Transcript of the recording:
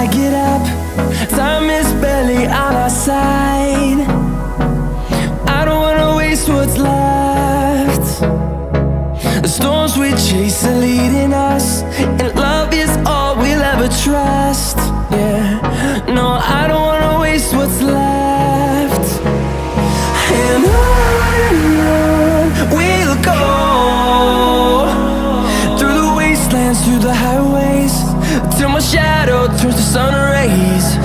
I get up, time is barely on our side. I don't wanna waste what's left. The storms we chase are leading us, and love is all we'll ever trust. Yeah, no, I don't wanna waste what's left. And on we'll go, through the wastelands, through the highways, till my shadow turns to sun rays.